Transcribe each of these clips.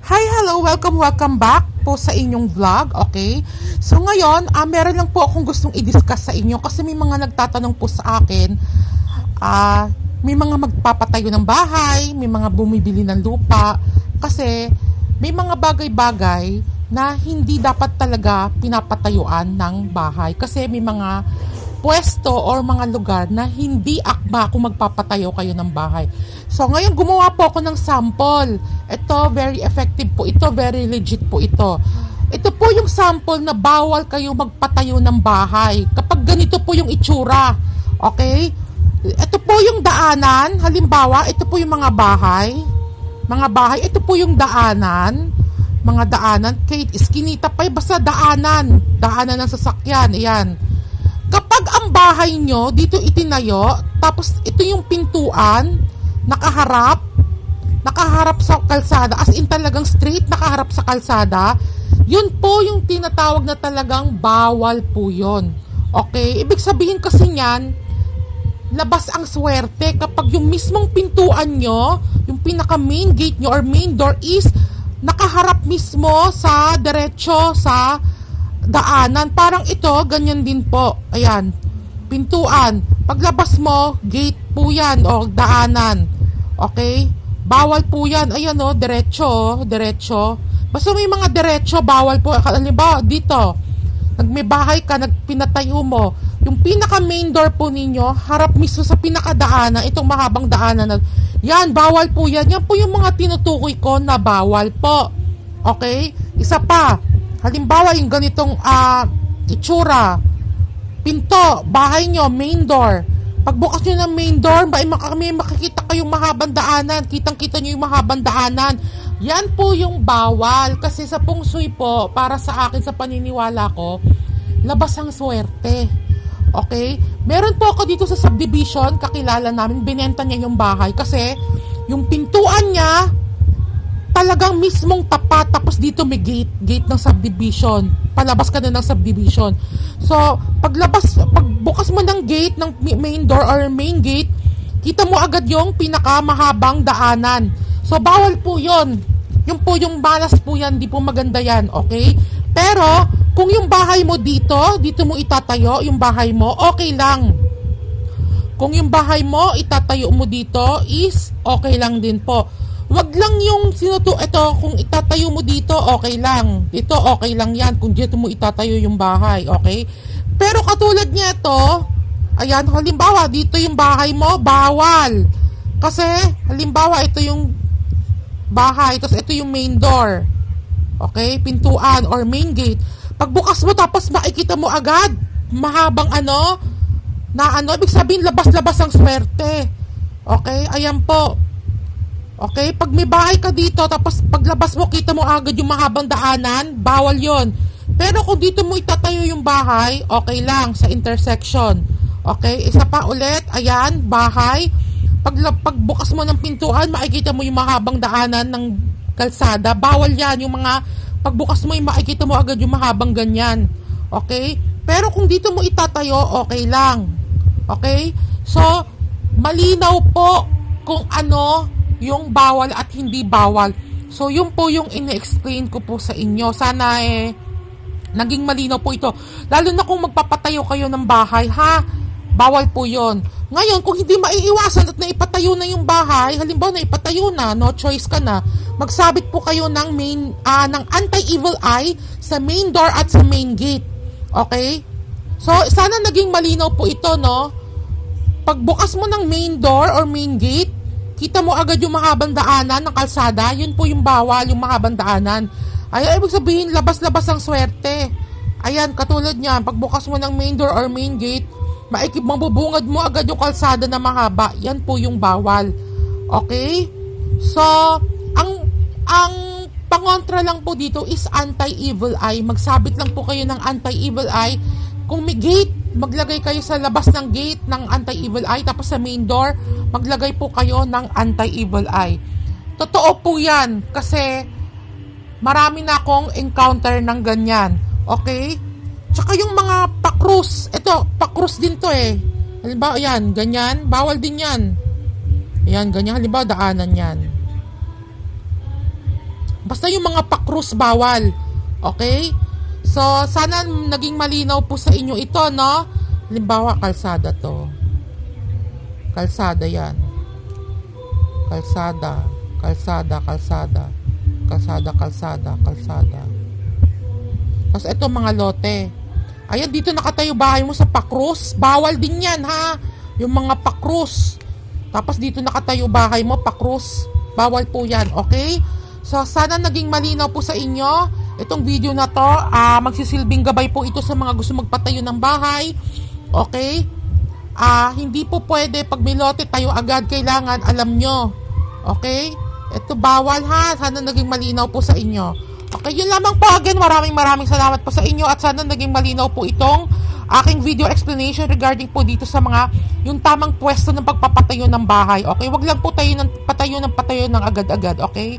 Hi, hello, welcome back po sa inyong vlog, okay? So ngayon, meron lang po akong gustong i-discuss sa inyo kasi may mga nagtatanong po sa akin, may mga magpapatayo ng bahay, may mga bumibili ng lupa, kasi may mga bagay-bagay na hindi dapat talaga pinapatayuan ng bahay kasi may mga pwesto or mga lugar na hindi akma kung magpapatayo kayo ng bahay. So ngayon gumawa po ako ng sample. Ito very effective po ito, very legit po ito. Ito po yung sample na bawal kayo magpatayo ng bahay kapag ganito po yung itsura. Okay? Ito po yung daanan. Halimbawa, ito po yung mga bahay. Ito po yung daanan. Mga daanan. Kay iskinita pa, basta daanan. Daanan ng sasakyan. Ayan. Kapag ang bahay nyo dito itinayo, tapos ito yung pintuan, nakaharap sa kalsada, as in talagang straight nakaharap sa kalsada, yun po yung tinatawag na talagang bawal po yun. Okay? Ibig sabihin kasi niyan, labas ang swerte kapag yung mismong pintuan nyo, yung pinaka main gate nyo or main door is nakaharap mismo sa diretso sa daanan. Parang ito, ganyan din po. Ayan, pintuan. Paglabas mo, gate po yan o daanan. Okay? Bawal po yan. Ayan o, diretso. Basta may mga diretso, bawal po. Halimbawa, dito, may bahay ka, pinatayo mo. Yung pinaka main door po ninyo, harap mismo sa pinakadaanan, itong mahabang daanan. Yan, bawal po yan. Yan po yung mga tinutukoy ko na bawal po. Okay? Isa pa. Halimbawa, yung ganitong itsura, pinto, bahay nyo, main door. Pagbukas nyo ng main door, may makikita kayong mahabang daanan. Kitang-kita nyo yung mahabang daanan. Yan po yung bawal. Kasi sa feng shui po, para sa akin, sa paniniwala ko, labas ang swerte. Okay? Meron po ako dito sa subdivision, kakilala namin, binenta niya yung bahay. Kasi, yung pintuan niya, talagang mismong tapat, tapos dito may gate ng subdivision. Palabas ka na ng subdivision. So, pagbukas mo ng gate ng main door or main gate, kita mo agad yung pinakamahabang daanan. So, bawal po yun. Yung po yung balas po yan, di po maganda yan, okay? Pero, kung yung bahay mo dito mo itatayo, yung bahay mo, okay lang. Kung yung bahay mo, itatayo mo dito, is okay lang din po. Wag lang yung ito, kung itatayo mo dito, okay lang. Dito, okay lang yan. Kung dito mo itatayo yung bahay, okay? Pero katulad niya ito, ayan, halimbawa, dito yung bahay mo, bawal. Kasi, halimbawa, ito yung bahay, tapos ito yung main door. Okay? Pintuan or main gate. Pagbukas mo, tapos makikita mo agad, mahabang ibig sabihin, labas-labas ang swerte. Okay? Ayan po. Okay, pag may bahay ka dito, tapos paglabas mo, kita mo agad yung mahabang daanan, bawal yon. Pero kung dito mo itatayo yung bahay, okay lang, sa intersection. Okay, isa pa ulit, ayan, bahay. Pagbukas mo ng pintuan, makikita mo yung mahabang daanan ng kalsada, bawal yan. Yung mga, pagbukas mo, makikita mo agad yung mahabang ganyan. Okay, pero kung dito mo itatayo, okay lang. Okay, so, malinaw po kung ano yung bawal at hindi bawal. So, yun po yung ine-explain ko po sa inyo. Sana naging malinaw po ito. Lalo na kung magpapatayo kayo ng bahay, bawal po yun. Ngayon, kung hindi maiiwasan at naipatayo na yung bahay, halimbawa naipatayo na, no choice ka na, magsabit po kayo ng ng anti-evil eye sa main door at sa main gate. Okay? So, sana naging malinaw po ito, no? Pagbukas mo ng main door or main gate, kita mo agad yung mahabang daanan ng kalsada, yun po yung bawal, yung mahabang daanan. Ay, ibig sabihin, labas-labas ang swerte. Ayan, katulad niyan, pagbukas mo ng main door or main gate, mabubungad mo agad yung kalsada na mahaba. Yan po yung bawal. Okay? So, ang pangontra lang po dito is anti-evil eye. Magsabit lang po kayo ng anti-evil eye. Kung may gate, maglagay kayo sa labas ng gate ng anti-evil eye, tapos sa main door, maglagay po kayo ng anti-evil eye. Totoo po yan, kasi marami na akong encounter ng ganyan. Okay? Tsaka yung mga pakrus, ito, pakrus din to halimbawa, yan, ganyan, bawal din yan. Ayan, ganyan, halimbawa, daanan yan. Basta yung mga pakrus bawal. Okay? So, sana naging malinaw po sa inyo ito, no? Halimbawa, kalsada to. Kalsada yan. Kalsada. Kalsada, kalsada. Kalsada, kalsada, kalsada. Tapos ito mga lote. Ayan, dito nakatayo bahay mo sa pakrus. Bawal din yan, ha? Yung mga pakrus. Tapos dito nakatayo bahay mo, pakrus. Bawal po yan, okay? So, sana naging malinaw po sa inyo itong video na to. Magsisilbing gabay po ito sa mga gusto magpatayo ng bahay. Okay? Hindi po pwede pag may lote tayo agad. Kailangan alam nyo. Okay? Ito bawal, ha? Sana naging malinaw po sa inyo. Okay, yun lamang po. Again, maraming salamat po sa inyo at sana naging malinaw po itong aking video explanation regarding po dito sa mga yung tamang pwesto ng pagpapatayo ng bahay. Okay? Wag lang po tayo ng patayo ng agad-agad. Okay?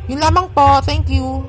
Yun lamang po. Thank you.